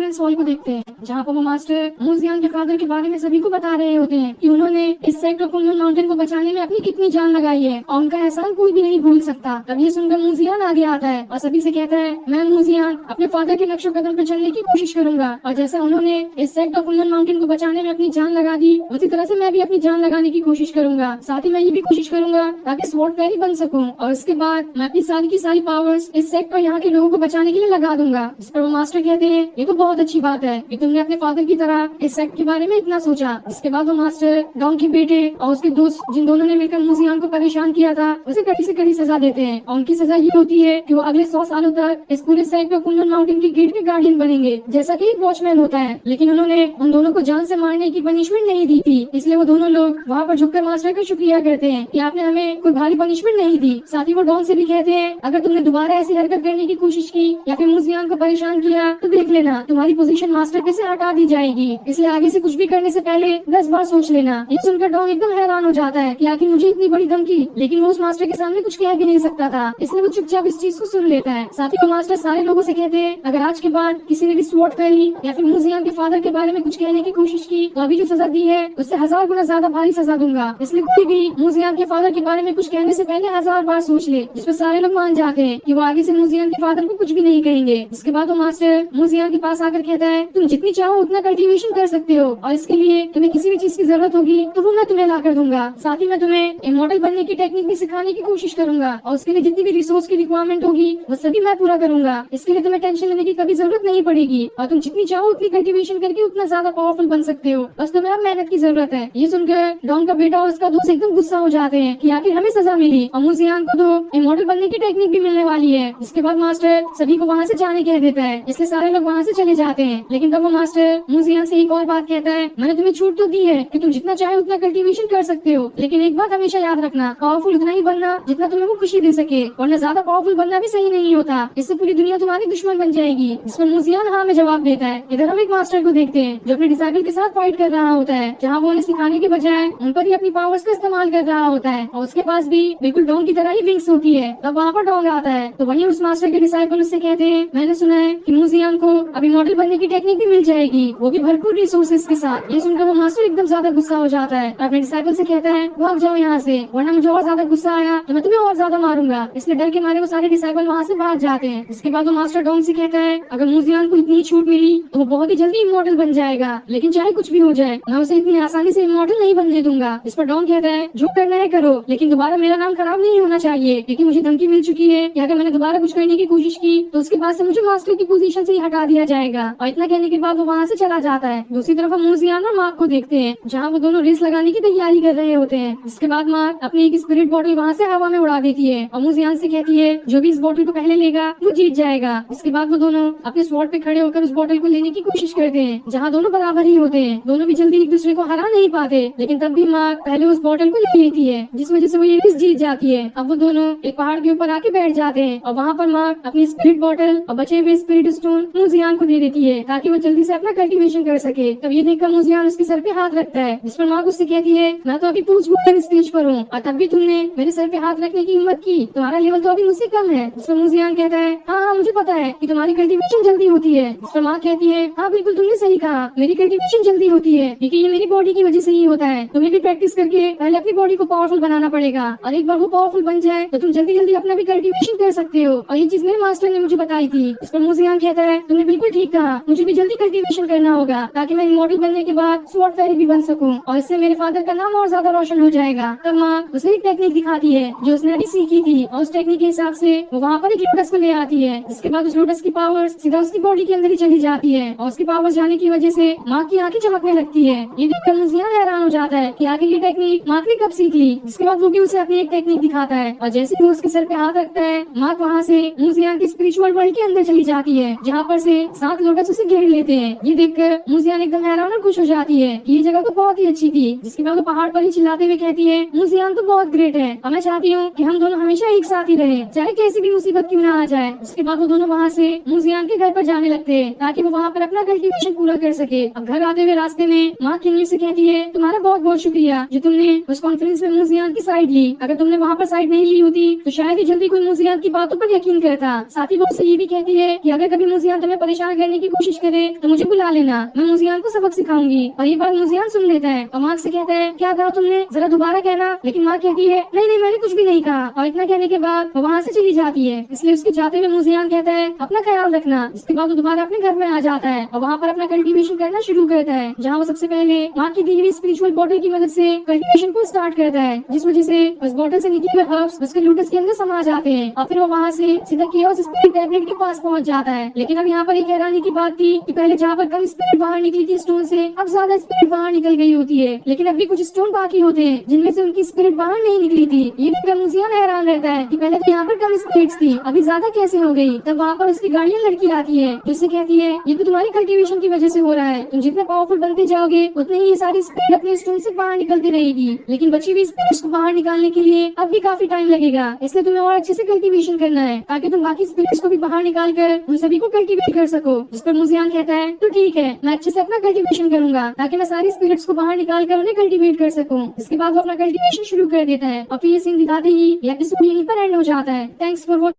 Conference hall को देखते हैं, जहाँ पर वो मास्टर मूजियान के फादर के बारे में सभी को बता रहे होते हैं कि उन्होंने इस सेक्ट ऑफ कुनलुन माउंटेन को बचाने में अपनी कितनी जान लगाई है और उनका एहसान कोई भी नहीं भूल सकता। तब ये सुनकर मूजियान आगे आता है और सभी से कहता है, मैं मूजियान अपने फादर के नक्शो कदम पर चलने की कोशिश करूंगा और जैसे उन्होंने इस सेक्ट ऑफ कुनलुन माउंटेन को बचाने में अपनी जान लगा दी, उसी तरह से मैं भी अपनी जान लगाने की कोशिश करूंगा। साथ ही मैं ये भी कोशिश करूंगा ताकि स्वॉर्ड फेरी बन सकूं और उसके बाद मैं अपनी सारी की सारी पावर्स इस सेक्ट पर यहाँ के लोगों को बचाने के लिए लगा दूंगा। इस पर वो मास्टर कहते हैं, ये तो बहुत अच्छी बात है कि तुमने अपने फादर की तरह इस सेक्ट के बारे में इतना सोचा। इसके बाद वो मास्टर डॉन के बेटे और उसके दोस्त जिन दोनों ने मिलकर मूजियान को परेशान किया था उसे कड़ी से कड़ी सजा देते हैं और उनकी सजा ये होती है कि वो अगले 100 सालों तक इस पूरे सेक्ट पर कुनलुन माउंटेन की गेट के गार्डियन बनेंगे, जैसा कि एक वॉचमैन होता है। लेकिन उन्होंने उन दोनों को जान से मारने की पनिशमेंट नहीं दी थी, इसलिए वो दोनों लोग वहाँ पर झुककर मास्टर का शुक्रिया करते हैं कि आपने हमें कोई भारी पनिशमेंट नहीं दी। साथ ही वो डॉन से भी कहते हैं, अगर तुमने दोबारा ऐसी हरकत करने की कोशिश की या फिर मूजियान को परेशान किया तो देख लेना तुम्हारी पोजीशन मास्टर पे से हटा दी जाएगी, इसलिए आगे से कुछ भी करने से पहले 10 बार सोच लेना। ये सुनकर डॉन एकदम हैरान हो जाता है कि आखिर मुझे इतनी बड़ी धमकी, लेकिन वो उस मास्टर के सामने कुछ कह भी नहीं सकता था, इसलिए वो चुपचाप इस चीज को सुन लेता है। साथ ही वो मास्टर सारे लोगों से कहते हैं, अगर आज के बाद किसी ने भी स्वॉर्ड फेरी या फिर मूजियान के फादर के बारे में कुछ कहने की कोशिश की तो अभी जो सजा दी है उससे 1000 गुना ज्यादा भारी सजा दूंगा, इसलिए कोई भी मूजियान के फादर के बारे में कुछ कहने से पहले 1000 बार सोच ले। जिसपे सारे लोग मान जाते हैं कि वो आगे से मूजियान के फादर को कुछ भी नहीं कहेंगे। इसके बाद वो मास्टर मूजियान के पास आकर कहता है, तुम जितनी चाहो उतना कल्टीवेशन कर सकते हो और इसके लिए तुम्हें किसी भी चीज की जरूरत होगी तो वो मैं तुम्हें ला कर दूंगा। साथ ही मैं तुम्हें इमॉर्टल बनने की टेक्निक भी सिखाने की कोशिश करूंगा और उसके लिए जितनी भी रिसोर्स की रिक्वायरमेंट होगी वो सभी मैं पूरा करूंगा। इसके लिए तुम्हें टेंशन लेने की कभी जरूरत नहीं पड़ेगी और तुम जितनी चाहो उतनी कल्टीवेशन करके उतना ज्यादा पावरफुल बन सकते हो, बस तुम्हें अब मेहनत की जरूरत है। ये सुनकर डॉन का बेटा और उसका दोस्त एकदम गुस्सा हो जाते हैं कि आखिर हमें सजा मिली और मूजियान को तो इमॉर्टल बनने की टेक्निक भी मिलने वाली है। इसके बाद मास्टर सभी को वहाँ से जाने कह देता है, इसलिए सारे लोग वहाँ से चले जाते हैं। लेकिन तब वो मास्टर मूजियान से एक और बात कहता है, मैंने तुम्हें छूट तो दी है कि तुम जितना चाहे उतना कल्टीवेशन कर सकते हो, लेकिन एक बात हमेशा याद रखना, पावरफुल उतना ही बनना जितना तुम्हें वो खुशी दे सके, वरना ज्यादा पावरफुल बनना भी सही नहीं होता, इससे पूरी दुनिया तुम्हारी दुश्मन बन जाएगी। इस पर मूजियान हाँ में जवाब देता है। इधर हम एक मास्टर को देखते हैं जो अपने डिसाइबल के साथ फाइट कर रहा होता है, जहाँ वो उन्हें सिखाने के बजाय उन पर ही अपनी पावर्स का इस्तेमाल कर रहा होता है और उसके पास भी बिल्कुल डॉन की तरह ही विंग्स होती है। तब वहाँ पर डॉन आता है तो वहीं उस मास्टर के डिसाइबल उससे कहते हैं, मैंने सुना है कि मूजियान को अभी मॉडल बनने की टेक्निक भी मिल जाएगी, वो भी भरपूर रिसोर्सेज के साथ। ये सुनकर वो मास्टर एकदम ज्यादा गुस्सा हो जाता है और अपने डिसाइबल से कहता है, भाग जाओ यहाँ से, वरना मुझे और ज्यादा गुस्सा आया तो मैं तुम्हें और ज्यादा मारूंगा। इसलिए डर के मारे वो सारे डिसाइबल वहाँ से भाग जाते हैं। इसके बाद वो मास्टर डॉन से कहता है, अगर मूजियान को इतनी छूट मिली तो वो बहुत ही जल्दी इमॉर्टल बन जाएगा, लेकिन चाहे कुछ भी हो जाए मैं उसे इतनी आसानी से इमॉर्टल नहीं बनने दूंगा। इस पर डॉन कहता है, जो करना है करो, लेकिन दोबारा मेरा नाम खराब नहीं होना चाहिए, क्योंकि मुझे धमकी मिल चुकी है कि अगर मैंने दोबारा कुछ करने की कोशिश की तो उसके बाद से मुझे मास्टर की पोजीशन से ही हटा दिया जाएगा। और इतना कहने के बाद वो वहाँ से चला जाता है। दूसरी तरफ हम मूजियान और मार्क को देखते हैं, जहाँ वो दोनों रेस लगाने की तैयारी कर रहे होते हैं। इसके बाद मार्क अपनी एक स्पिरिट बॉटल वहाँ से हवा में उड़ा देती है और मूजियान से कहती है, जो भी इस बॉटल को पहले लेगा वो जीत जाएगा। इसके बाद वो दोनों अपने स्वॉर्ड पे खड़े होकर उस बॉटल को लेने की कोशिश करते हैं, जहाँ दोनों बराबर ही होते हैं। दोनों भी जल्दी एक दूसरे को हरा नहीं पाते, लेकिन तब भी मार्क पहले उस बॉटल को ले लेती है, जिस वजह से वो ये रेस जीत जाती है। अब वो दोनों एक पहाड़ के ऊपर आके बैठ जाते हैं और वहाँ पर मार्क अपनी स्पिरिट बॉटल और बचे हुए स्पिरिट स्टोन मूजियान को दे देती है ताकि वो जल्दी से अपना कल्टीवेशन कर सके। तब ये देखकर मूजियान उसके सर पे हाथ रखता है, जिस पर मार्क उससे कहती है, मैं तो अभी पूछ स्टेज पर हूँ और तब भी तुमने मेरे सर पे हाथ रखने की हिम्मत की, तुम्हारा लेवल तो अभी मुझसे कम है। जिस पर मूजियान कहता है, हाँ मुझे पता है कि तुम्हारी कल्टीवेशन जल्दी होती है। जिस पर मार्क कहती है, हाँ बिल्कुल तुमने सही कहा, मेरी कल्टीवेशन जल्दी होती है, क्योंकि ये मेरी बॉडी की वजह से ही होता है। तुम्हें भी प्रैक्टिस करके पहले अपनी बॉडी को पावरफुल बनाना पड़ेगा और एक बार वो पावरफुल बन जाए तो तुम जल्दी जल्दी अपना भी कल्टीवेशन कर सकते हो, और ये चीज मेरे मास्टर ने मुझे बताई थी। इस पर मूजियान कहता है, तुमने बिल्कुल ठीक कहा, मुझे भी जल्दी कल्टीवेशन करना होगा ताकि मैं इमॉर्टल बनने के बाद स्वॉर्ड फेरी भी बन सकूं और इससे मेरे फादर का नाम और ज्यादा रोशन हो जाएगा। तब माँ उसे एक टेक्निक दिखाती है जो उसने अभी सीखी थी और उस टेक्निक के हिसाब से वो वहाँ पर एक लोटस को ले आती है। इसके बाद उस लोटस की पावर सीधा उसकी बॉडी के अंदर ही चली जाती है और उसकी पावर जाने की वजह से माँ की आंखें चमकने लगती है। ये देखकर मूजियान हैरान हो जाता है कि आखिर ये टेक्निक माँ ने कब सीख ली। इसके बाद वो भी उसे अपनी एक टेक्निक दिखाता है और जैसे ही वो उसके सर पे हाथ रखता है, माँ वहाँ से मूजियान की स्पिरिचुअल वर्ल्ड के अंदर चली जाती है, जहाँ पर से 7 लोटस उसे घेर लेते हैं। ये देखकर मूजियान एकदम हैरान और खुश हो जाती है कि ये जगह तो बहुत ही अच्छी थी। जिसके बाद वो पहाड़ पर ही चिल्लाते हुए कहती है, मूजियान तो बहुत ग्रेट है और मैं चाहती हूँ कि हम दोनों हमेशा एक साथ ही रहे, चाहे कैसी भी मुसीबत क्यों ना आ जाए। उसके बाद वो दोनों वहाँ से मूजियान के घर पर जाने लगते हैं ताकि वो वहाँ पर अपना कल्टीवेशन पूरा कर सके। अब घर आते हुए रास्ते में माँ किन्नी से कहती है, तुम्हारा बहुत बहुत शुक्रिया जो तुमने उस कॉन्फ्रेंस में मूजियान की साइड ली, अगर तुमने वहाँ पर साइड नहीं ली होती तो शायद ही जल्दी कोई मूजियान की बातों पर यकीन करता। साथ ही वो उससे ये भी कहती है कि अगर कभी मूजियान तुम्हें परेशान करने कहने की कोशिश करे तो मुझे बुला लेना, मैं मुजियान को सबक सिखाऊंगी। और ये बात मुजियान सुन लेता है और माँ से कहता है क्या कहा तुमने, जरा दोबारा कहना। लेकिन माँ कहती है नहीं नहीं मैंने कुछ भी नहीं कहा। और इतना कहने के बाद वो वहाँ से चली जाती है। इसलिए उसके जाते हुए मुजियान कहता है अपना ख्याल रखना। इसके बाद वो दोबारा अपने घर में आ जाता है और वहाँ पर अपना कल्टीवेशन करना शुरू करता है, जहाँ वो सबसे पहले माँ की दी हुई स्पिरिचुअल बॉटल की मदद से कल्टीवेशन को स्टार्ट करता है, जिस वजह से उस बॉटल से निकले हुए हर्ब्स उसके लोटस के अंदर समा जाते हैं। और फिर वो वहाँ से सीधा केओस स्पिरिट टैबलेट के पास पहुँच जाता है। लेकिन अब यहाँ पर एक हैरानी की बात थी कि पहले जहाँ पर कम स्पिरिट बाहर निकली थी स्टोन से, अब ज्यादा स्पिरिट बाहर निकल गई होती है। लेकिन अभी कुछ स्टोन बाकी होते हैं जिनमें से उनकी स्पिरिट बाहर नहीं निकली थी। ये देखकर मुजियान हैरान रहता है कि पहले तो यहाँ पर कम स्पिरिट्स थी, अभी ज्यादा कैसे हो गई। तब वहाँ पर उसकी गार्डियन लड़की आती है जिससे कहती है ये तो तुम्हारी कल्टीवेशन की वजह से हो रहा है, तुम जितने पावरफुल बनते जाओगे उतने ही ये सारी स्पिरिट अपने स्टोन से बाहर निकलती रहेगी। लेकिन बची हुई स्पिरिट्स को बाहर निकालने के लिए अब भी काफी टाइम लगेगा, इसलिए तुम्हें और अच्छे से कल्टीवेशन करना है ताकि तुम बाकी स्पिरिट्स को भी बाहर निकाल कर उन सभी को कल्टीवेट कर सको। जिस पर मुजियान कहता है तो ठीक है, मैं अच्छे से अपना कल्टीवेशन करूंगा ताकि मैं सारी स्पिरिट्स को बाहर निकाल कर उन्हें कल्टीवेट कर सकूं। इसके बाद वो अपना कल्टीवेशन शुरू कर देता है और फिर ये सीन दिखाते ही ये एपिसोड यहीं पर एंड हो जाता है। Thanks for watching.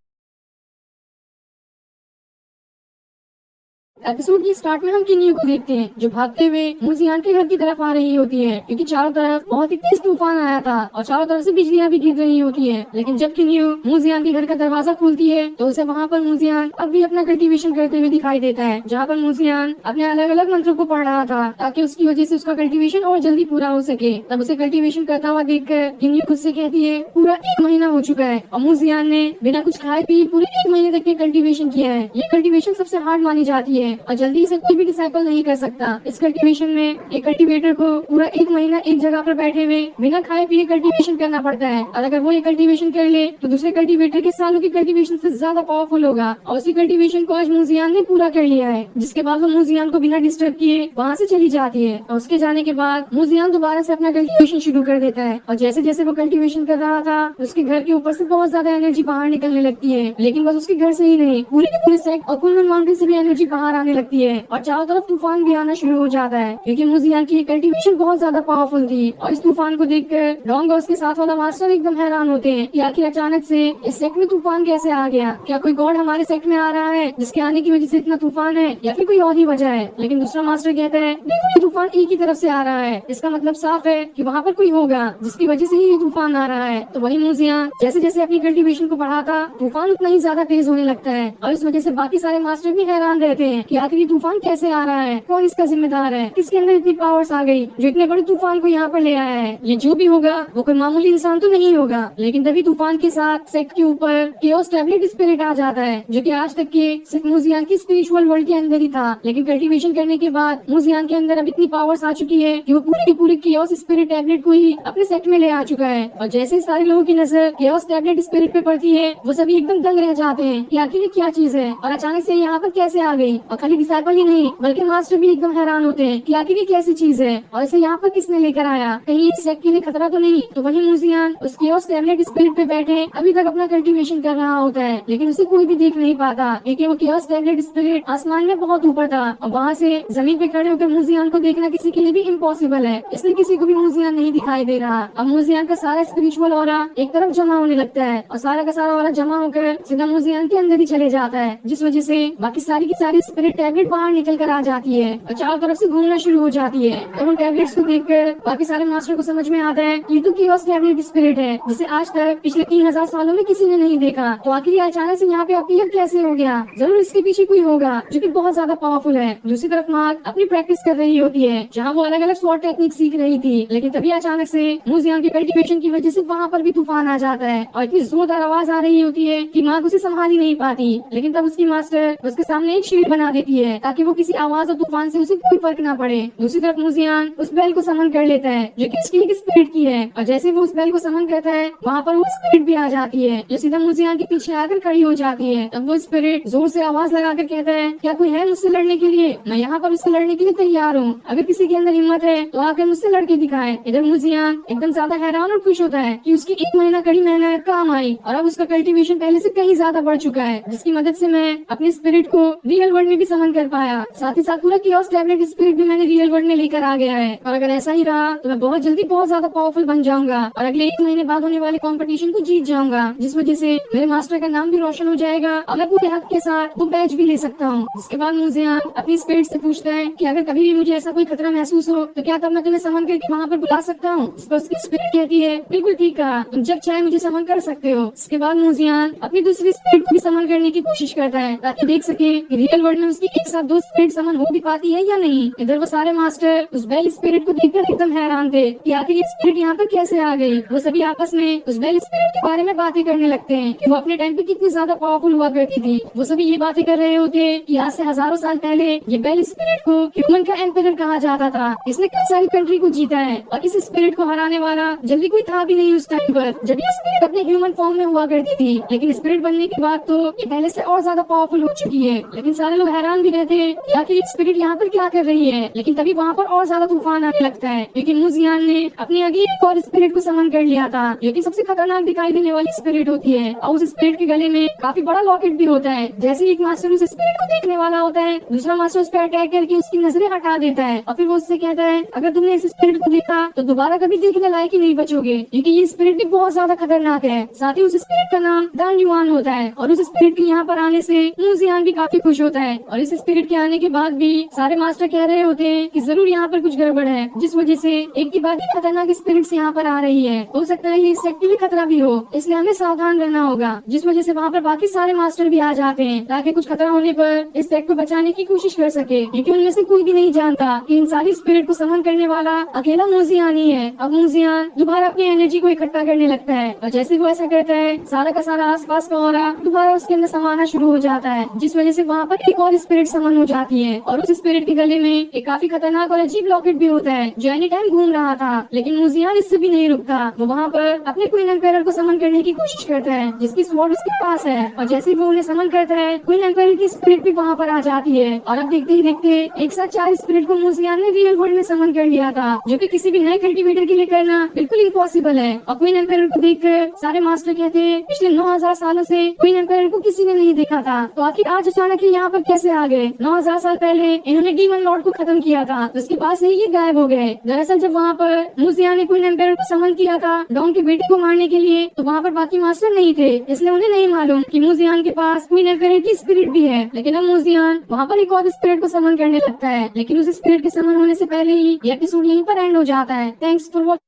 एपिसोड की स्टार्ट में हम किन्यू को देखते हैं जो भागते हुए मुजियान के घर की तरफ आ रही होती है, क्योंकि चारों तरफ बहुत ही तेज तूफान आया था और चारों तरफ से बिजलियां भी गिर रही होती है। लेकिन जब किन्यू मुजियान के घर का दरवाजा खोलती है तो उसे वहाँ पर मुजियान अब भी अपना कल्टीवेशन करते हुए दिखाई देता है, जहाँ पर मुजियान अपने अलग अलग मंत्रों को पढ़ रहा था ताकि उसकी वजह से उसका कल्टीवेशन और जल्दी पूरा हो सके। तब उसे कल्टीवेशन करता हुआ देखकर किन्यू खुद से कहती है पूरा 1 महीना हो चुका है और मुजियान ने बिना कुछ खाए पिए पूरे 1 महीने तक के कल्टीवेशन किया है। ये कल्टीवेशन सबसे हार्ड मानी जाती है और जल्दी से कोई भी डिसाइपल नहीं कर सकता। इस कल्टीवेशन में एक कल्टीवेटर को पूरा 1 महीना एक जगह पर बैठे हुए बिना खाए पिए कल्टीवेशन करना पड़ता है, और अगर वो ये कल्टीवेशन कर ले तो दूसरे कल्टीवेटर के सालों की कल्टीवेशन से ज्यादा पावरफुल होगा। और उसी कल्टीवेशन को आज मुजियान ने पूरा कर लिया है, जिसके बाद वो मुजियान को बिना डिस्टर्ब किए वहाँ से चली जाती है। और उसके जाने के बाद मुजियान दोबारा से अपना कल्टीवेशन शुरू कर देता है और जैसे जैसे वो कल्टीवेशन कर रहा था उसके घर के ऊपर से बहुत ज्यादा एनर्जी बाहर निकलने लगती है। लेकिन बस उसके घर से ही नहीं, पूरे के पूरे सेक्ट और कुनलुन माउंटेन से भी एनर्जी बाहर आने लगती है और चारों तरफ तूफान भी आना शुरू हो जाता है, क्योंकि मुजियान की कल्टीवेशन बहुत ज्यादा पावरफुल थी। और इस तूफान को देखकर डोंग और उसके साथ वाला मास्टर एकदम हैरान होते हैं कि आखिर अचानक से इस सेक्ट में तूफान कैसे आ गया, क्या कोई गॉड हमारे सेक्ट में आ रहा है जिसके आने की वजह से इतना तूफान है या फिर कोई और ही वजह है। लेकिन दूसरा मास्टर कहता है देखो ये तूफान एक ही तरफ से आ रहा है, इसका मतलब साफ है कि वहाँ पर कोई होगा जिसकी वजह से ही ये तूफान आ रहा है। तो वही मुजियान जैसे जैसे अपनी कल्टीवेशन को बढ़ाता तूफान उतना ही ज्यादा तेज होने लगता है और इस वजह से बाकी सारे मास्टर भी हैरान रहते हैं कि आखिर ये तूफान कैसे आ रहा है, कौन इसका जिम्मेदार है, किसके अंदर इतनी पावर्स आ गई जो इतने बड़े तूफान को यहाँ पर ले आया है। ये जो भी होगा वो कोई मामूली इंसान तो नहीं होगा। लेकिन तभी तूफान के साथ सेक्ट के ऊपर केओस टैबलेट स्पिरिट आ जाता है, जो कि आज तक के सिर्फ मुजियान की स्पिरिचुअल वर्ल्ड के अंदर ही था। लेकिन कल्टीवेशन करने के बाद मुजियान के अंदर अब इतनी पावर्स आ चुकी है कि वो पूरे के पूरे केओस स्पिरिट टैबलेट को ही अपने सेक्ट में ले आ चुका है। और जैसे सारे लोगों की नजर केओस टैबलेट स्पिरिट पे पड़ती है वो सभी एकदम दंग रह जाते हैं कि आखिर ये क्या चीज है और अचानक से यहाँ पर कैसे आ गई। और खाली डिसाइपल ही नहीं बल्कि मास्टर भी एकदम हैरान होते हैं कि आखिर ये कैसी चीज है और इसे यहाँ पर किसने लेकर आया, कहीं इस सेक्ट के लिए खतरा तो नहीं। तो वही मुजियान उस केओस टैबलेट स्पिरिट पे बैठे अभी तक अपना कल्टीवेशन कर रहा होता है, लेकिन उसे कोई भी देख नहीं पाता क्योंकि वो केओस टैबलेट स्पिरिट आसमान में बहुत ऊपर था और वहाँ से जमीन पे खड़े होकर मुजियान को देखना किसी के लिए भी इम्पॉसिबल है, इसलिए किसी को भी मुजियान नहीं दिखाई दे रहा। अब मुजियान का सारा स्पिरिचुअल ऑरा एक तरफ जमा होने लगता है और सारा का सारा ऑरा जमा होकर सीधा मुजियान के अंदर ही चले जाता है, जिस वजह से बाकी सारी की सारी स्पिरिट टैबलेट बाहर निकल कर आ जाती है और चारों तरफ से घूमना शुरू हो जाती है। और उन टैबलेट्स को देखकर बाकी सारे मास्टर को समझ में आता है कि तो केओस टैबलेट स्पिरिट है जिसे आज तक पिछले 3000 सालों में किसी ने नहीं देखा। तो आखिर अचानक से यहाँ पे अपीयर कैसे हो गया, जरूर इसके पीछे कोई होगा जो कि बहुत ज्यादा पावरफुल है। दूसरी तरफ मार्क अपनी प्रैक्टिस कर रही होती है जहाँ वो अलग अलग स्वॉर्ड टेक्निक सीख रही थी, लेकिन तभी अचानक से मुजियान के कल्टीवेशन की वजह से वहाँ पर भी तूफान आ जाता है और इतनी जोरदार आवाज आ रही होती है कि मार्क उसे संभाल ही नहीं पाती। लेकिन तब उसकी मास्टर उसके सामने एक शील्ड बना देती है ताकि वो किसी आवाज और तूफान से उसे कोई फर्क ना पड़े। दूसरी तरफ मुजियान उस बेल को समन कर लेता है जो कि उसकी एक स्पिरिट की है और जैसे वो उस बेल को समन करता है वहाँ पर वो स्पिरिट भी आ जाती है जो सीधा मुजियान के पीछे आकर खड़ी हो जाती है। तब वो स्पिरिट जोर से आवाज लगाकर कहता है क्या कोई है मुझसे लड़ने के लिए, मैं यहाँ पर उससे लड़ने के लिए तैयार हूँ, अगर किसी के अंदर हिम्मत है तो आकर मुझसे लड़के दिखाए। इधर मुजियान एकदम ज्यादा हैरान और खुश होता है कि उसकी 1 महीना कड़ी मेहनत काम आई और अब उसका कल्टीवेशन पहले से कहीं ज्यादा बढ़ चुका है, जिसकी मदद से मैं अपने स्पिरिट को रियल वर्ल्ड में भी समन कर पाया, साथ ही साथ पूरा कियोस टैबलेट स्पिरिट भी मैंने रियल वर्ल्ड में लेकर आ गया है। और अगर ऐसा ही रहा तो मैं बहुत जल्दी बहुत ज्यादा पावरफुल बन जाऊंगा और अगले 1 महीने बाद होने वाले कंपटीशन को जीत जाऊंगा, जिस वजह से मेरे मास्टर का नाम भी रोशन हो जाएगा और मैं पूरे हक के साथ वो बैच भी ले सकता हूँ। इसके बाद मुझे अपनी स्पिरिट से पूछता है कि अगर कभी भी मुझे ऐसा कोई खतरा महसूस हो तो क्या तब मैं तुम्हें समन करके वहाँ पर बुला सकता हूँ। इस पर उसकी स्पिरिट कहती है बिल्कुल ठीक कहा, तुम जब चाहे मुझे समन कर सकते हो। इसके बाद मुजियान अपनी दूसरी स्पिरिट को भी समन करने की कोशिश करता है ताकि देख सके कि रियल वर्ल्ड में उसकी एक साथ 2 स्पिरिट समन हो भी पाती है या नहीं। इधर वो सारे मास्टर उस बेल स्पिरिट को देखकर एकदम हैरान थे कि आखिर ये स्पिरिट यहाँ पर कैसे आ गई। वो सभी आपस में उस बेल स्पिरिट के बारे में बातें करने लगते हैं कि वो अपने टाइम पे कितनी ज्यादा पावरफुल हुआ करती थी। वो सभी ये बातें कर रहे होते कि आज से हजारों साल पहले ये बेल स्पिरिट को ह्यूमन का एम्पायर कहा जाता था। इसने कई सारी कंट्री को जीता है और इस स्पिरिट को हराने वाला जल्दी कोई था भी नहीं उस टाइम पर जब ये स्पिरिट अपने ह्यूमन फॉर्म में हुआ करती थी। लेकिन स्पिरिट बनने के बाद तो ये पहले से और ज्यादा पावरफुल हो चुकी है। लेकिन सारे लोग हैरान भी रहते हैं कि आखिर ये स्पिरिट यहाँ पर क्या कर रही है। लेकिन तभी वहाँ पर और ज्यादा तूफान आने लगता है क्योंकि मुजियान ने अपनी आगे एक और स्पिरिट को समन कर लिया था जो कि सबसे खतरनाक दिखाई देने वाली स्पिरिट होती है। और उस स्पिरिट के गले में काफी बड़ा लॉकेट भी होता है। जैसे एक मास्टर उस स्पिरिट को देखने वाला होता है, दूसरा मास्टर उस पर अटैक करके उसकी नजरें हटा देता है और फिर वो उससे कहता है अगर तुमने इस स्पिरिट को देखा तो दोबारा कभी देखने लायक ही नहीं बचोगे क्योंकि ये स्पिरिट भी बहुत ज्यादा खतरनाक है। साथ ही उस स्पिरिट का नाम दान युआन होता है और उस स्पिरिट के यहाँ पर आने से मुजियान भी काफी खुश होता है। और इस स्पिरिट के आने के बाद भी सारे मास्टर कह रहे होते हैं कि जरूर यहाँ पर कुछ गड़बड़ है, जिस वजह से एक के बाद एक खतरनाक स्पिरिट्स यहाँ पर आ रही है। हो सकता है ये सेक्ट के लिए खतरा भी हो, इसलिए हमें सावधान रहना होगा। जिस वजह से वहाँ पर बाकी सारे मास्टर भी आ जाते हैं ताकि कुछ खतरा होने पर इस सेक्ट को बचाने की कोशिश कर सके क्योंकि उनमें से कोई भी नहीं जानता कि इन सारी स्पिरिट को समन करने वाला अकेला मुजियान ही है। अब मुजियान दोबारा अपनी एनर्जी को इकट्ठा करने लगता है और जैसे वो ऐसा करता है सारा का सारा आसपास का ऑरा दोबारा उसके अंदर समाना शुरू हो जाता है, जिस वजह से वहाँ पर एक और स्पिरिट समन हो जाती है। और उस स्पिरिट के गले में एक काफी खतरनाक और अजीब लॉकेट भी होता है जो एनी टाइम घूम रहा था। लेकिन मुजियान इससे भी नहीं रुकता, वो वहाँ पर अपने क्वीन एम्पायर को समन करने की कोशिश करता है जिसकी स्वॉर्ड उसके पास है। और जैसे वो उन्हें समन करता है क्वीन एम्पायर की स्पिरिट भी वहाँ पर आ जाती है। और अब देखते ही देखते एक साथ 4 स्पिरिट को मुजियान ने रियल वर्ल्ड में समन कर लिया था जो कि किसी भी नए कल्टिवेटर के लिए करना बिल्कुल इम्पॉसिबल है। और क्वीन एम्पायर को देखकर सारे मास्टर कहते हैं पिछले 9000 सालों से क्वीन एम्पायर को किसी ने नहीं देखा था, तो आखिर आज अचानक यहाँ पर कैसे आ गए। 9000 साल पहले इन्होंने डीमन लॉर्ड को खत्म किया था तो उसके पास से ये गायब हो गए। दरअसल जब वहाँ पर मुजियान ने क्वीन एम्पायर को समन किया था डॉन के बेटे को मारने के लिए तो वहाँ पर बाकी मास्टर नहीं थे, इसलिए उन्हें नहीं मालूम कि मुजियान के पास क्वीन एम्पायर की स्पिरिट भी है। लेकिन अब मुजियान वहाँ पर एक और स्पिरिट को समन करने लगता है, लेकिन उस स्पिरिट के समन होने से पहले ही ये एपिसोड यहीं पर एंड हो जाता है। Thanks for watching.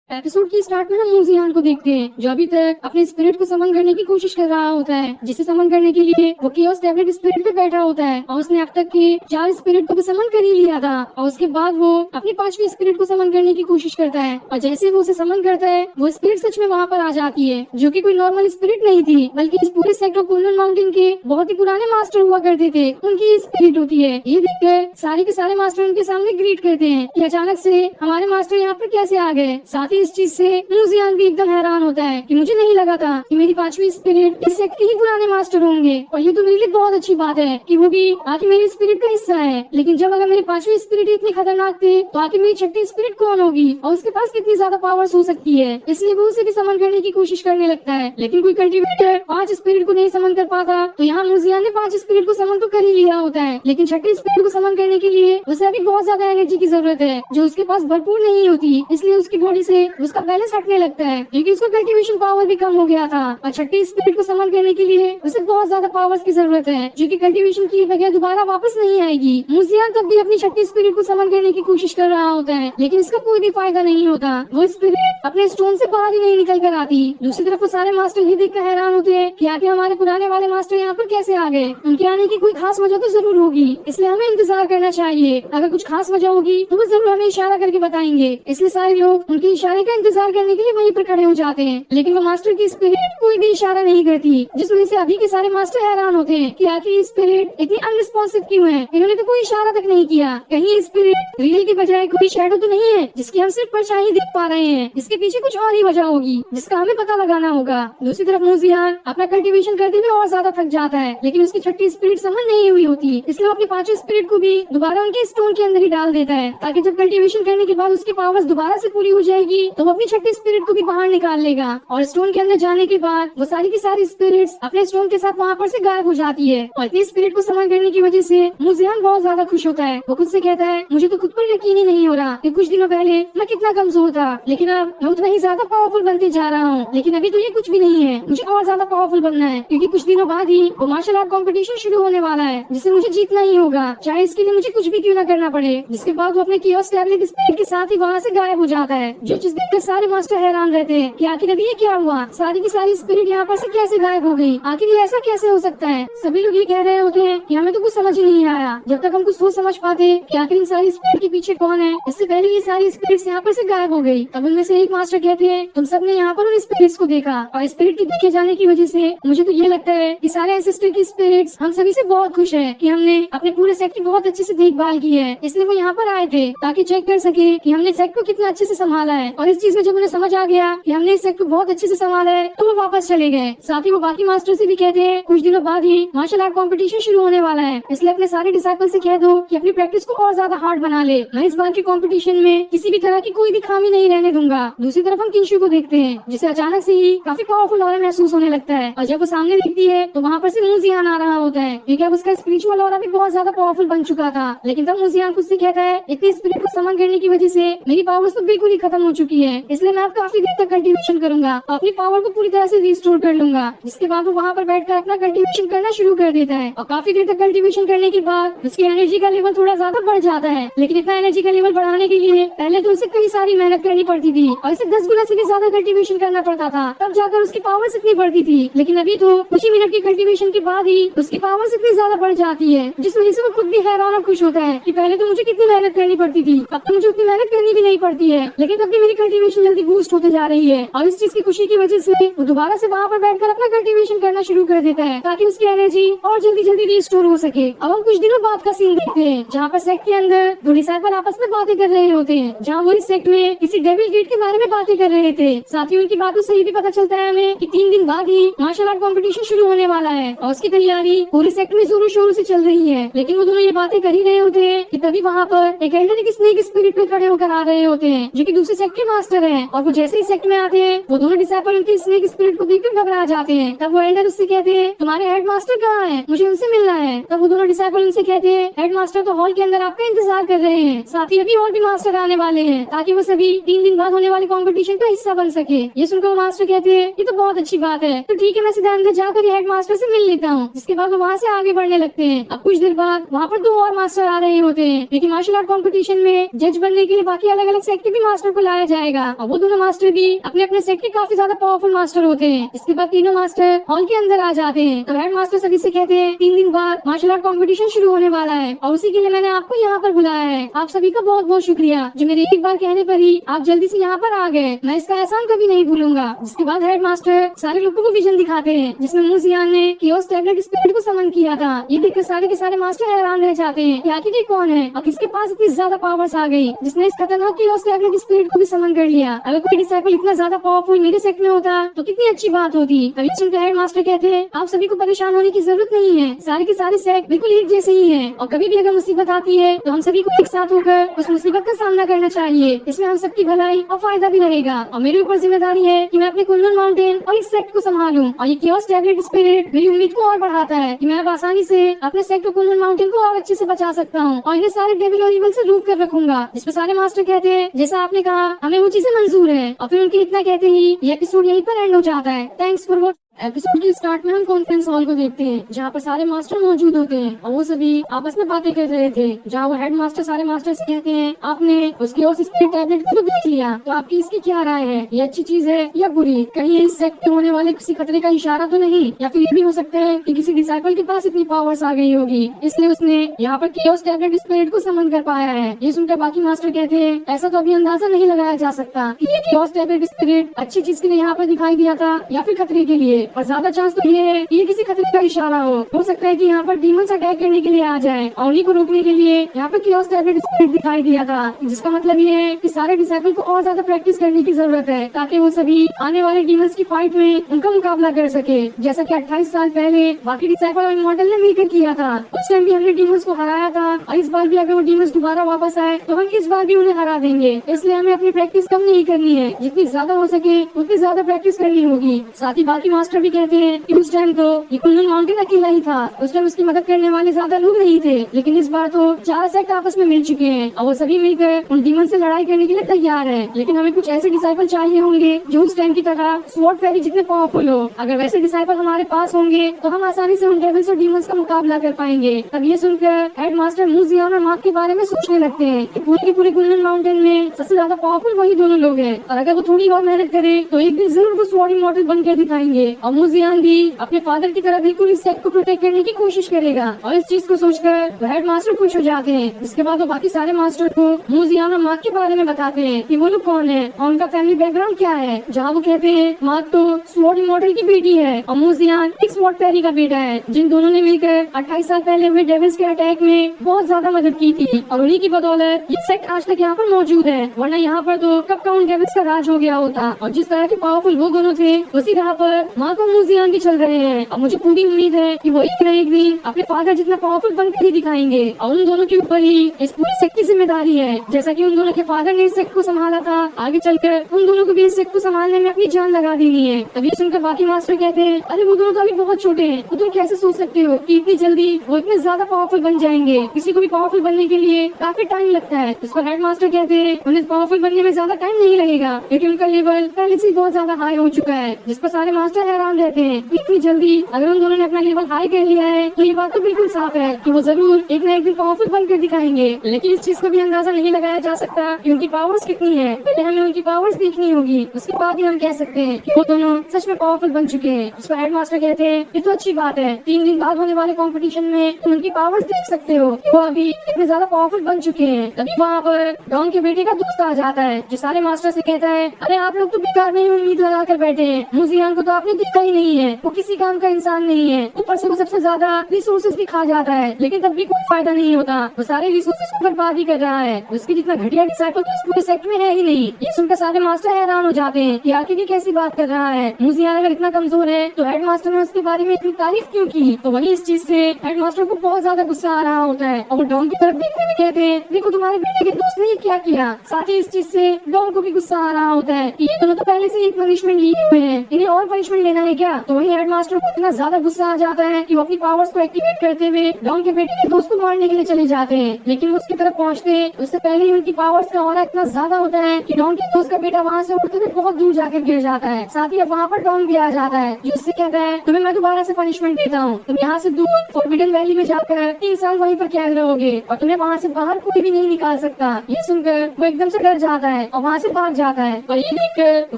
एपिसोड की स्टार्ट में हम मुजियान को देखते हैं जो अभी तक अपने स्पिरिट को समन करने की कोशिश कर रहा होता है, जिसे समन करने के लिए वो कियोस टैबलेट स्पिरिट पे बैठा होता है और उसने अब तक के 4 स्पिरिट को भी समन कर ही लिया था। और उसके बाद वो अपनी 5वीं स्पिरिट को समन करने की कोशिश करता है और जैसे वो उसे समन करता है वो स्पिरिट सच में वहाँ पर आ जाती है जो कि कोई नॉर्मल स्पिरिट नहीं थी बल्कि इस पूरे सेक्टर ऑफ कुनलुन माउंटेन के बहुत ही पुराने मास्टर हुआ करते थे, उनकी स्पिरिट होती है। ये देखकर सारे के सारे मास्टर उनके सामने ग्रीट करते हैं कि अचानक से हमारे मास्टर यहाँ पर कैसे आ गए। साथ ही इस चीज से मुजियान भी एकदम हैरान होता है कि मुझे नहीं लगा था कि मेरी 5वीं स्पिरिट इस सेक्ट के ही पुराने मास्टर होंगे और ये तो मेरे लिए बहुत अच्छी बात है कि वो भी आखिर मेरी स्पिरिट का हिस्सा है। लेकिन जब अगर मेरी 5वीं स्पिरिट इतनी खतरनाक थी तो आखिर मेरी 6ठी स्पिरिट कौन होगी और उसके पास कितनी ज्यादा पावर्स हो सकती है। इसलिए वो उसे भी समन करने की कोशिश करने लगता है, लेकिन कोई कंट्रीब्यूटर 5 स्पिरिट को नहीं समन कर पाता तो यहाँ मुजियान ने 5 स्पिरिट को समन तो कर ही लिया होता है, लेकिन 6ठी स्पिरिट को समन करने के लिए उसे अभी बहुत ज्यादा एनर्जी की जरूरत है जो उसके पास भरपूर नहीं होती। इसलिए उसकी बॉडी से उसका बैलेंस हटने लगता है क्योंकि उसका कल्टीवेशन पावर भी कम हो गया था। और 6ठी स्पिरिट को समन करने के लिए उसे बहुत ज्यादा पावर्स की जरूरत है जो कि कल्टीवेशन की बगैर दोबारा वापस नहीं आएगी। मुजियान तब भी अपनी 6ठी स्पिरिट को समन करने की कोशिश कर रहा होता है, लेकिन इसका कोई भी फायदा नहीं होता। वो स्पिरिट अपने स्टोन से बाहर ही नहीं निकल कर आती। दूसरी तरफ वो सारे मास्टर ये देखकर हैरान होते हैं कि आखिर हमारे पुराने वाले मास्टर यहाँ पर कैसे आ गए। उनके आने की कोई खास वजह तो जरूर होगी, इसलिए हमें इंतजार करना चाहिए। अगर कुछ खास वजह होगी तो वो जरूर हमें इशारा करके बताएंगे। इसलिए सारे लोग उनके इशारे का इंतजार करने के लिए वहीं पर खड़े हो जाते हैं, लेकिन वो मास्टर की स्पिरिट कोई भी इशारा नहीं करती, जिस वजह से अभी के सारे मास्टर हैरान होते हैं कि आखिर ये स्पिरिट इतनी अनरिस्पॉन्सिव क्यों है। इन्होंने तो कोई इशारा तक नहीं किया। कहीं स्पिरिट रियल की बजाय कोई शैडो तो नहीं है जिसकी हम सिर्फ परछाई देख पा रहे हैं। इसके पीछे कुछ और ही वजह होगी जिसका हमें पता लगाना होगा। दूसरी तरफ मुजियान अपना कल्टीवेशन करते हुए और ज्यादा थक जाता है, लेकिन उसकी 6ठी स्पिरिट समन नहीं हुई होती, इसलिए वो अपनी 5वीं स्पिरिट को भी दोबारा उनके स्टोन के अंदर ही डाल देता है ताकि जब कल्टीवेशन करने के बाद उसकी पावर्स दोबारा से पूरी हो जाएगी तो वो अपनी छठी स्पिरिट को भी बाहर निकाल लेगा और स्टोन के अंदर जाने के बाद वो सारी की सारी स्पिरिट्स अपने स्टोन के साथ वहाँ पर से गायब हो जाती है। और इतनी स्पिरिट को समन करने की वजह से मुजियान बहुत ज्यादा खुश होता है। वो खुद से कहता है मुझे तो खुद पर यकीन ही नहीं हो रहा कि कुछ दिनों पहले मैं कितना कमजोर था, लेकिन अब मैं उतना ही ज्यादा पावरफुल बनते जा रहा हूँ। लेकिन अभी तो ये कुछ भी नहीं है, मुझे और ज्यादा पावरफुल बनना है, क्योंकि कुछ दिनों बाद ही वो मार्शल आर्ट कॉम्पिटिशन शुरू होने वाला है जिसे मुझे जीतना ही होगा, चाहे इसके लिए मुझे कुछ भी क्यों न करना पड़े। जिसके बाद वो अपने कियोस टैबलेट स्पिरिट के साथ ही वहाँ से गायब हो जाता है। जो चीज देखकर सारे मास्टर हैरान रहते हैं कि आखिर अभी ये क्या हुआ, सारी की सारी स्पिरिट यहाँ पर से कैसे गायब हो गई, आखिर ये ऐसा कैसे हो सकता है। सभी लोग ये कह रहे होते हैं कि हमें तो कुछ समझ ही नहीं आया। जब तक हम कुछ सोच समझ पाते कि आखिर इन सारी स्पिरिट के पीछे कौन है, इससे पहले ये सारी स्पिरिट्स यहाँ पर से गायब हो गई। तब उनमें से एक मास्टर कहते हैं तुम सबने यहाँ पर उन स्पिरिट्स को देखा और स्पिरिट के देखे जाने की वजह से मुझे तो ये लगता है कि सारे एंसेस्टर की स्पिरिट्स हम सभी से बहुत खुश है कि हमने अपने पूरे सेक्ट की बहुत अच्छे से देखभाल की है। इसलिए वो यहाँ पर आए थे ताकि चेक कर सके कि हमने सेक्ट को कितना अच्छे से संभाला है। और इस चीज में जब उन्हें समझ आ गया कि हमने इस सेक्ट को बहुत अच्छे से संभाला है तो वो वापस चले गए। साथ ही वो बाकी मास्टर से भी कहते हैं कुछ दिनों बाद ही मार्शल आर्ट कॉम्पिटिशन शुरू होने वाला है, इसलिए अपने सारे डिसाइपल से कह दो कि अपनी प्रैक्टिस को और ज्यादा हार्ड बना ले। मैं इस बार के कॉम्पिटिशन में किसी भी तरह की कोई भी खामी नहीं रहने दूंगा। दूसरी तरफ हम किंशु को देखते हैं जिसे अचानक से ही काफी पावरफुल ऑरा महसूस होने लगता है और जब वो सामने देखती है तो वहाँ पर से मुजियान आ रहा होता है, क्योंकि अब उसका स्पिरिचुअल ऑरा भी बहुत ज्यादा पावरफुल बन चुका था। लेकिन तब मुजियान खुद से कहता है इतनी स्पिरिट को समन करने की वजह से मेरी पावर्स तो बिल्कुल ही खत्म हो चुकी है, इसलिए मैं अब काफी देर तक कल्टीवेशन करूंगा और अपनी पावर को पूरी तरह से रिस्टोर कर लूंगा। जिसके बाद वो वहाँ पर बैठकर अपना कल्टीवेशन करना शुरू कर देता है और काफी देर तक कल्टीवेशन करने के बाद उसकी एनर्जी का लेवल थोड़ा ज्यादा बढ़ जाता है। लेकिन इतना एनर्जी का लेवल बढ़ाने के लिए पहले तो उसे कई सारी मेहनत करनी पड़ती थी और इसे 10 गुना से भी ज्यादा कल्टीवेशन करना पड़ता था, तब जाकर उसकी पावर्स इतनी बढ़ती थी। लेकिन अभी तो कुछ ही मिनट की कल्टीवेशन के बाद ही उसकी पावर्स इतनी ज्यादा बढ़ जाती है, जिस वजह से वो खुद भी हैरान और खुश होता है कि पहले तो मुझे कितनी मेहनत करनी पड़ती थी, अब तो मुझे उतनी मेहनत करनी भी नहीं पड़ती है, लेकिन तब भी मेरी कल्टीवेशन जल्दी बूस्ट होते जा रही है। और इस चीज की खुशी की वजह से वो दोबारा से वहाँ पर बैठकर अपना कल्टीवेशन करना शुरू कर देता है ताकि उसकी एनर्जी और जल्दी रिस्टोर हो सके। अब हम कुछ दिनों बाद का सीन देखते हैं जहाँ पर सेक्ट के अंदर दो डिसाइपल आपस में बातें कर रहे होते हैं, जहाँ वो इस सेक्ट में किसी डेविल गेट के बारे में बातें कर रहे थे। साथ ही उनकी बातों से ये भी पता चलता है हमें कि 3 दिन बाद ही मार्शल आर्ट कॉम्पिटिशन शुरू होने वाला है और उसकी तैयारी पूरे सेक्ट में जोरों शोरों से चल रही है। लेकिन वो दोनों ये बातें कर ही रहे होते हैं कि तभी वहाँ पर एक एल्डर एक स्नेक स्पिरिट पे खड़े होकर आ रहे होते हैं जो कि दूसरे सेक्ट के मास्टर हैं। और वो जैसे ही सेक्ट में आते हैं वो दोनों डिसाइपल उनकी स्नेक स्पिरिट को देखकर घबरा जाते हैं। तब वो एल्डर उससे कहते हैं तुम्हारे हेड मास्टर कहाँ है, मुझे उनसे मिलना है। तब वो दोनों डिसाइपल उनसे कहते हैं हेड मास्टर तो हॉल के अंदर आपका इंतजार कर रहे हैं, साथ ही अभी और भी मास्टर आने वाले हैं ताकि वो सभी 3 दिन बाद होने वाले कॉम्पिटिशन का हिस्सा बन सके। ये सुनकर वो मास्टर कहते हैं ये तो बहुत अच्छी बात है, तो ठीक है मैं सीधा अंदर जाकर हेड मास्टर से मिल लेता हूँ। जिसके बाद वो वहाँ से आगे बढ़ने लगते हैं। अब कुछ देर बाद वहाँ पर 2 और मास्टर आ रहे होते हैं क्योंकि मार्शल आर्ट कॉम्पिटिशन में जज बनने के लिए बाकी अलग अलग सेक्ट के भी मास्टर को लाया जाएगा और वो दोनों मास्टर भी अपने अपने सेक्ट के काफी ज्यादा पावरफुल मास्टर होते हैं। इसके बाद तीनों मास्टर हॉल के अंदर आ जाते हैं। तो हेड मास्टर सभी से कहते हैं 3 दिन बाद मार्शल आर्ट कॉम्पिटिशन शुरू होने वाला है और उसी के लिए मैंने आपको यहाँ पर बुलाया है। आप सभी का बहुत बहुत शुक्रिया जो मेरे एक बार कहने पर ही आप जल्दी से यहाँ पर आ गए, मैं इसका एहसान कभी नहीं भूलूंगा। जिसके बाद हेड मास्टर सारे लोगों को विजन दिखाते हैं जिसमें मुजियान ने कियोस टैबलेट स्पिरिट को समन किया था। ये देखकर सारे के सारे मास्टर हैरान रह जाते हैं कि आखिर ये कौन है और किसके पास इतनी ज्यादा पावर्स आ गई जिसने इस खतरनाक कियोस टैबलेट स्पिरिट को भी समन कर लिया। अगर कोई डिसाइपल इतना ज्यादा पावरफुल मेरे सेक्ट में होता तो कितनी अच्छी बात होती। तभी सुनकर हेड मास्टर कहते हैं आप सभी को परेशान होने की जरूरत नहीं है, सारे के सारे सेक्ट बिल्कुल एक जैसे ही है और कभी भी अगर मुसीबत आती है तो हम सभी को एक साथ होकर उस मुसीबत का सामना करना चाहिए। इसमें हम सबकी भलाई और फायदा भी रहेगा और मेरे ऊपर जिम्मेदारी है कि मैं अपने कुंदन माउंटेन और इस सेक्ट को संभालूं। और ये कियोस टैबलेट स्पिरिट मेरी उम्मीद को और बढ़ाता है कि मैं अब आसानी से अपने सेक्ट और कुंदन माउंटेन को और अच्छे से बचा सकता हूँ और इन्हें सारे डेविल और इविल से रोक कर रखूंगा। जिस पर सारे मास्टर कहते हैं जैसा आपने कहा हमें वो चीजें मंजूर है और फिर उनके इतना कहते ही ये एपिसोड यहीं पर एंड हो जाता है। Thanks for watching. एपिसोड के स्टार्ट में हम कॉन्फ्रेंस हॉल को देखते हैं जहाँ पर सारे मास्टर मौजूद होते हैं और वो सभी आपस में बातें कर रहे थे। जहाँ वो हेड मास्टर सारे मास्टर से कहते हैं आपने उसकी और स्पिरिट टैबलेट को तो देख लिया, तो आपकी इसकी क्या राय है, ये अच्छी चीज है या बुरी, कहीं इस सेक्ट में होने वाले किसी खतरे का इशारा तो नहीं, या फिर ये भी हो सकता है कि किसी डिसाइपल के पास इतनी पावर्स आ गई होगी इसलिए उसने यहाँ पर कियोस टैबलेट स्पिरिट को समन कर पाया है। ये सुनकर बाकी मास्टर कहते हैं ऐसा तो अभी अंदाजा नहीं लगाया जा सकता कि ये कियोस टैबलेट स्पिरिट अच्छी चीज के लिए यहाँ पर दिखाई दिया था या फिर खतरे के लिए। और ज्यादा चांस तो ये है ये किसी खतरे का इशारा हो सकता है कि यहाँ पर डीमंस अटैक करने के लिए आ जाए। और उन्हीं को रोकने के लिए यहाँ पर कियोस टैबलेट दिखाई दिया था, जिसका मतलब ये है कि सारे डिसाइपल को और ज्यादा प्रैक्टिस करने की जरूरत है ताकि वो सभी आने वाले डीमंस की फाइट में उनका मुकाबला कर सके, जैसा कि 28 साल पहले बाकी डिसाइपल और इमॉर्टल ने मिलकर किया था। उस टाइम भी हमने डीमंस को हराया था और इस बार भी अगर वो डीमंस दोबारा वापस आए तो हम इस बार भी उन्हें हरा देंगे। इसलिए हमें अपनी प्रैक्टिस कम नहीं करनी है, जितनी ज्यादा हो सके उतनी ज्यादा प्रैक्टिस करनी होगी। साथ ही बाकी मास्टर भी कहते हैं कि उस टाइम तो ये कुल्लू माउंटेन अकेला ही था, उस टाइम उसकी मदद करने वाले ज्यादा लोग नहीं थे, लेकिन इस बार तो 4 सेक्ट आपस में मिल चुके हैं और वो सभी मिलकर उन डीमन से लड़ाई करने के लिए तैयार है। लेकिन हमें कुछ ऐसे डिसाइपल चाहिए होंगे जो उस टाइम की तरह स्वॉर्ड फेरी जितने पावरफुल हो। अगर वैसे डिसाइपल हमारे पास होंगे तो हम आसानी से उन डेविल्स और डीमंस का मुकाबला कर पाएंगे। तब ये सुनकर हेड मास्टर मूजियान और मार्क के बारे में सोचने लगते हैं कि पूरे के पूरे कुल्लू माउंटेन में सबसे ज्यादा पावरफुल वही दोनों लोग हैं और अगर वो थोड़ी और मेहनत करे तो एक दिन जरूर वो स्वॉर्ड इमॉर्टल बनकर दिखाएंगे। और मूजियान भी अपने फादर की तरह बिल्कुल इस सेक्ट को प्रोटेक्ट करने की कोशिश करेगा और इस चीज को सोचकर हेड मास्टर खुश हो जाते हैं। इसके बाद वो बाकी सारे मास्टर को मूजियान और मार्क के बारे में बताते हैं कि वो लोग कौन है और उनका फैमिली बैकग्राउंड क्या है। जहाँ वो कहते हैं मार्क तो स्वॉर्ड इमॉर्टल की बेटी है और मूजियान एक स्वॉर्ड फेरी का बेटा है, जिन दोनों ने मिलकर 28 साल पहले हुए डेविल्स के अटैक में बहुत ज्यादा मदद की थी और उन्हीं की बदौलत ये सेक्ट आज तक यहाँ पर मौजूद है, वरना यहाँ पर तो कब का उन डेविल्स का राज हो गया होता। और जिस तरह के पावरफुल वो दोनों थे उसी राह पर मार्क और मूजियान भी चल रहे हैं और मुझे पूरी उम्मीद है कि वो एक न एक दिन अपने फादर जितना पावरफुल बनकर ही दिखाएंगे और उन दोनों के ऊपर ही इस पूरे सेक्ट की जिम्मेदारी है। जैसा कि उन दोनों के फादर ने इस सेक्ट को संभाला था, आगे चलकर उन दोनों को भी इस सेक्ट को संभालने में अपनी जान लगा देनी है। तभी सुनकर बाकी मास्टर कहते हैं अरे वो दोनों तो अभी बहुत छोटे हैं, तो तुम कैसे सोच सकते हो कि इतनी जल्दी वो इतने ज्यादा पावरफुल बन जाएंगे। किसी को भी पावरफुल बनने के लिए काफी टाइम लगता है। इस पर हेड मास्टर कहते हैं उन्हें पावरफुल बनने में ज्यादा टाइम नहीं लगेगा क्योंकि उनका लेवल पहले से बहुत ज्यादा हाई हो चुका है, जिस पर सारे मास्टर हैरान रहते हैं इतनी जल्दी अगर उन दोनों ने अपना लेवल हाई कर लिया है तो ये बात तो बिल्कुल साफ है कि वो जरूर एक न एक दिन पावरफुल बनकर दिखाएंगे। लेकिन इस चीज को भी अंदाजा नहीं लगाया जा सकता कि उनकी पावर्स कितनी है, पहले हमें उनकी पावर्स देखनी होगी, उसके बाद ही हम कह सकते हैं कि वो दोनों सच में पावरफुल बन चुके हैं। उस पर हेड मास्टर कहते हैं ये तो अच्छी बात है, 3 दिन बाद होने वाले कंपटीशन में तुम उनकी पावर्स देख सकते हो, वो अभी इतने ज्यादा पावरफुल बन चुके हैं। तभी वहाँ पर डॉन के बेटे का दोस्त आ जाता है जो सारे मास्टर से कहता है अरे आप लोग तो बेकार में ही उम्मीद लगा कर बैठे हैं, मूजियान को तो आपने देखा ही नहीं है, वो किसी काम का इंसान नहीं है, ऊपर से वो सबसे ज्यादा रिसोर्सेज भी खा जाता है, लेकिन तब भी कोई फायदा नहीं होता, वो सारे रिसोर्सेज को बर्बाद ही कर रहा है, उसकी जितना घटिया डिसाइपल तो इस पूरे सेक्ट में है ही नहीं। ये सुनकर सारे मास्टर हैरान हो जाते हैं कि आखिर ये कैसी बात कर रहा है, मूजियान अगर इतना कमजोर है तो हेड मास्टर ने उसके बारे में इतनी तारीफ क्यों की। तो वही इस चीज से हेड मास्टर को बहुत ज्यादा गुस्सा आ रहा होता है और वो डॉन की तरफ देखते हुए कहते हैं देखो तुम्हारे बेटे के दोस्त ने क्या किया। साथ ही इस चीज से डॉन को भी गुस्सा आ रहा होता है कि ये दोनों तो पहले से ही पनिशमेंट लिए हुए हैं, इन्हें और पनिशमेंट लेना है क्या। तो वही हेड मास्टर को इतना ज्यादा गुस्सा आ जाता है कि वो अपनी पावर्स को एक्टिवेट करते हुए डॉन के बेटे के दोस्त को मारने के लिए चले जाते हैं, लेकिन वो उसकी तरफ पहुँचते उससे पहले ही उनकी पावर्स का ऑरा इतना ज्यादा होता है कि डॉन के दोस्त का बेटा वहाँ से उड़ते हुए बहुत दूर जाकर गिर जाता है। साथ ही अब वहाँ पर डॉन भी आ जाता है जो उससे कहता है तुम्हें मैं दोबारा से पनिशमेंट देता हूँ, तुम यहाँ से दूर फॉरबिडन वैली में जाकर 3 साल वहीं पर कैद रहोगे और तुम्हें वहाँ से बाहर कोई भी नहीं निकाल सकता। ये सुनकर वो एकदम से डर जाता है और वहाँ से भाग जाता है। और ये देखकर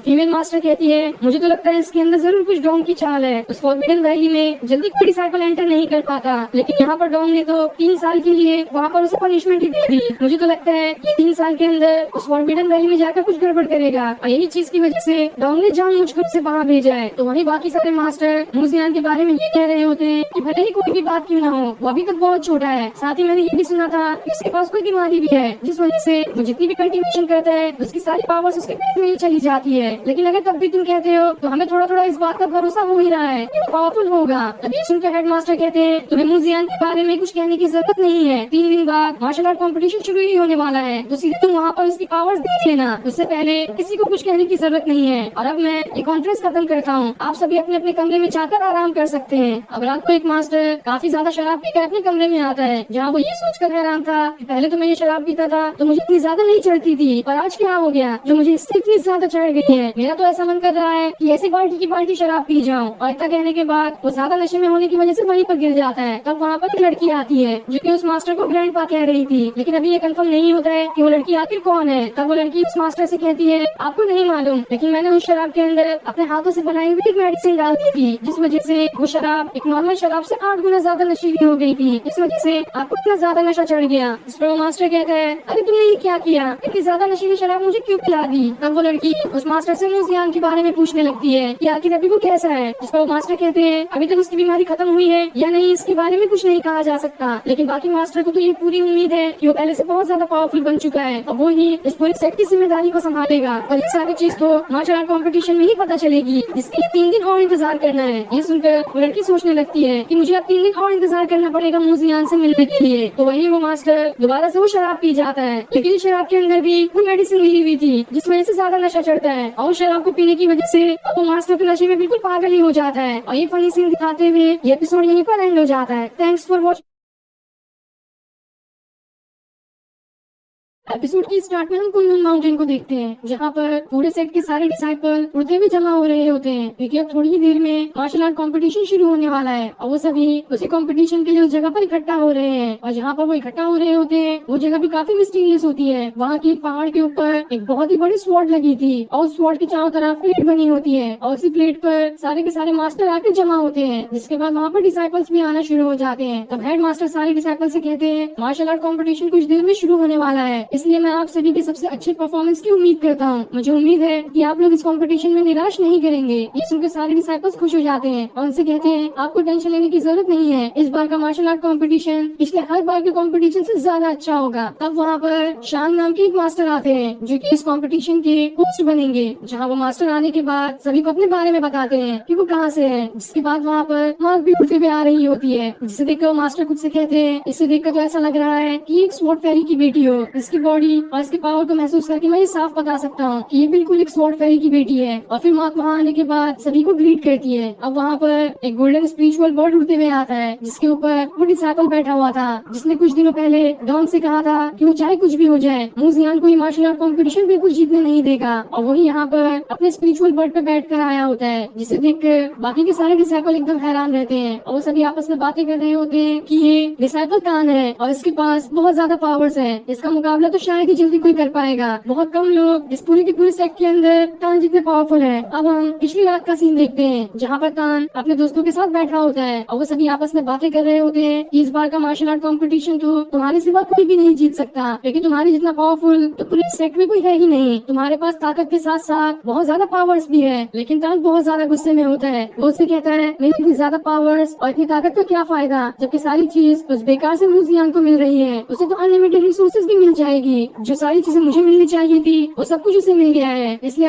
फीमेल मास्टर कहती है मुझे तो लगता है इसके अंदर जरूर कुछ डॉन की चाल है, उस फॉरबिडन वैली में जल्दी कोई डिसाइपल एंटर नहीं कर पाता, लेकिन यहाँ पर डॉन ने तो 3 साल के लिए वहाँ पर उसे पनिशमेंट ही दे दी। मुझे तो लगता है कि 3 साल के अंदर उस फॉरबिडन वैली में जाकर कुछ गड़बड़ करेगा और यही चीज की वजह से डॉन ने जानबूझकर उसे वहाँ भेजा है। तो वही बाकी सारे मास्टर मूजियान के बारे में ये कह रहे होते हैं कि भले ही कोई भी बात क्यों ना हो वो अभी तक बहुत छोटा है, साथ ही मैंने ये भी सुना था कि उसके पास कोई बीमारी भी है जिस वजह से वो जितनी भी कल्टीवेशन करता है उसकी सारी पावर्स उसके पेट में ही चली जाती है। लेकिन अगर तब भी तुम कहते हो तो हमें थोड़ा थोड़ा इस बात का भरोसा हो ही रहा है कि वो पावरफुल होगा। तभी सुनकर हेड मास्टर कहते हैं तुम्हें मूजियान के बारे में कुछ कहने की जरूरत नहीं है, 3 दिन बाद मार्शल आर्ट कॉम्पिटिशन शुरू ही होने वाला है, तो सीधे तुम वहाँ पर उसकी पावर्स देख लेना, उससे पहले किसी को कुछ कहने की जरूरत नहीं है। और अब मैं ये कॉन्फ्रेंस खत्म करता हूँ, आप सभी अपने अपने कमरे में जाकर आराम कर सकते हैं। अब रात को एक मास्टर काफी ज्यादा शराब पीकर अपने कमरे में आता है, जहाँ वो ये सोचकर हैरान था कि पहले तो मैं ये शराब पीता था तो मुझे इतनी ज्यादा नहीं चढ़ती थी, पर आज क्या हो गया जो मुझे इससे इतनी ज्यादा चढ़ गई है। मेरा तो ऐसा मन कर रहा है कि ऐसी बाल्टी की बाल्टी शराब पी जाऊं। और इतना कहने के बाद वो ज्यादा नशे में होने की वजह से वहीं पर गिर जाता है। तब वहाँ पर एक लड़की आती है जो कि उस मास्टर को ग्रैंडपा कह रही थी, लेकिन अभी ये कंफर्म नहीं होता है कि वो लड़की आखिर कौन है। तब वो लड़की उस मास्टर से कहती है आपको नहीं मालूम, लेकिन मैंने उस शराब के अंदर अपने हाथों से बनाई हुई एक मेडिसिन डाल दी थी, जिस वजह से वो शराब एक नॉर्मल शराब से 8 गुना ज्यादा नशीली हो गई थी, इस वजह से आपको इतना ज्यादा नशा चढ़ गया। इस पर वो मास्टर कहता है अरे तुमने ये क्या किया, इतनी ज्यादा नशीली शराब मुझे क्यों पिला दी। तब वो लड़की उस मास्टर से मूजियान के बारे में पूछने लगती है कि आखिर अभी वो कैसा है, जिस पर मास्टर कहते हैं अभी तक उसकी बीमारी खत्म हुई है या नहीं इसके बारे में कुछ नहीं कहा जा सकता, लेकिन बाकी मास्टर को तो ये पूरी उम्मीद है कि वो पहले से बहुत ज्यादा पावरफुल बन चुका है और वो ही इस पूरे सेट की जिम्मेदारी को संभालेगा। और ये सारी चीज तो मार्शल आर्ट कॉम्पिटिशन में ही पता चलेगी, जिसके लिए 3 दिन और इंतजार करना है। ये सुनकर वो लड़की सोचने लगती है कि मुझे अब 3 दिन और इंतजार करना पड़ेगा मूजियान से मिलने के लिए। तो वही वो मास्टर दोबारा से वो शराब पी जाता है, लेकिन शराब के अंदर भी वो मेडिसिन मिली हुई थी जिस वजह से ज्यादा नशा चढ़ता है और शराब को पीने की वजह से वो मास्टर के नशे में बिल्कुल पागल ही हो जाता है। और ये फनी सीन दिखाते हुए ये एपिसोड यहीं पर एंड हो जाता है। Thanks for watching. एपिसोड की स्टार्ट में हम कुनलुन माउंटेन को देखते हैं, जहाँ पर पूरे सेट के सारे डिसाइपल उड़ते हुए जमा हो रहे होते हैं, क्योंकि अब थोड़ी ही देर में मार्शल आर्ट कंपटीशन शुरू होने वाला है और वो सभी उसी कंपटीशन के लिए उस जगह पर इकट्ठा हो रहे हैं। और जहाँ पर वो इकट्ठा हो रहे होते हैं वो जगह भी काफी मिस्टीरियस होती है। वहाँ की पहाड़ के ऊपर एक बहुत ही बड़ी स्वॉर्ड लगी थी और उस स्वॉर्ड के चारों तरफ प्लेट बनी होती है और उसी प्लेट पर सारे के सारे मास्टर आकर जमा होते हैं, जिसके बाद वहाँ पर डिसाइपल्स भी आना शुरू हो जाते हैं। तब हेड मास्टर सारे डिसाइपल से कहते हैं मार्शल आर्ट कॉम्पिटिशन कुछ देर में शुरू होने वाला है, इसलिए मैं आप सभी के सबसे अच्छे परफॉर्मेंस की उम्मीद करता हूँ। मुझे उम्मीद है कि आप लोग इस कंपटीशन में निराश नहीं करेंगे। ये सुनकर सारे डिसाइपल्स खुश हो जाते हैं और उनसे कहते हैं आपको टेंशन लेने की जरूरत नहीं है, इस बार का मार्शल आर्ट कंपटीशन पिछले हर बार के कंपटीशन से ज्यादा अच्छा होगा। तब वहाँ पर शान नाम के एक मास्टर आते हैं जो कि इस कंपटीशन के होस्ट बनेंगे। जहाँ वो मास्टर आने के बाद सभी को अपने बारे में बताते हैं कि वो कहाँ से है, जिसके बाद वहाँ पर मार्क भी उड़ते हुए आ रही होती है, जिसे देखकर मास्टर खुद से कहते हैं इसे देखकर तो ऐसा लग रहा है कि एक स्वॉर्ड फेरी की बेटी हो, इसकी बॉडी और इसके पावर को महसूस करके मैं ये साफ बता सकता हूँ कि ये बिल्कुल एक स्वॉर्ड फेरी की बेटी है। और फिर मार्क वहाँ आने के बाद सभी को ग्रीट करती है। अब वहाँ पर एक गोल्डन स्पिरिचुअल बर्ड उड़ते हुए आता है, जिसके ऊपर वो डिसाइपल बैठा हुआ था, जिसने कुछ दिनों पहले डॉन से कहा था कि वो चाहे कुछ भी हो जाए मूजियान को मार्शल आर्ट कॉम्पिटिशन बिल्कुल जीतने नहीं देगा। और वही यहाँ पर अपने स्पिरिचुअल बर्ड पे बैठ कर आया होता है, जिसे देखकर बाकी के सारे डिसाइपल एकदम हैरान रहते हैं और वो सभी आपस में बातें कर रहे होते हैं कि ये डिसाइपल कान है और इसके पास बहुत ज्यादा पावर्स है, इसका मुकाबला तो शायद ही जल्दी कोई कर पाएगा। बहुत कम लोग इस पूरे के पूरे सेट के अंदर तान जितने पावरफुल है। अब हम पिछली रात का सीन देखते हैं, जहाँ पर तान अपने दोस्तों के साथ बैठा होता है और वो सभी आपस में बातें कर रहे होते हैं कि इस बार का मार्शल आर्ट कॉम्पिटिशन तो तुम्हारे सिवा कोई भी नहीं जीत सकता, क्योंकि तुम्हारे जितना पावरफुल तो पूरे सेट में कोई है ही नहीं। तुम्हारे पास ताकत के साथ साथ बहुत ज्यादा पावर्स भी है। लेकिन तान बहुत ज्यादा गुस्से में होता है, वो उससे कहता है मेरे इतनी ज्यादा पावर्स और इतनी ताकत का क्या फायदा, जबकि सारी चीज उस बेकार से मूजियान को मिल रही है। उसे तो अनलिमिटेड रिसोर्सेज भी मिल जाएगी, जो सारी चीजें मुझे मिलनी चाहिए थी वो सब कुछ उसे मिल गया है। इसलिए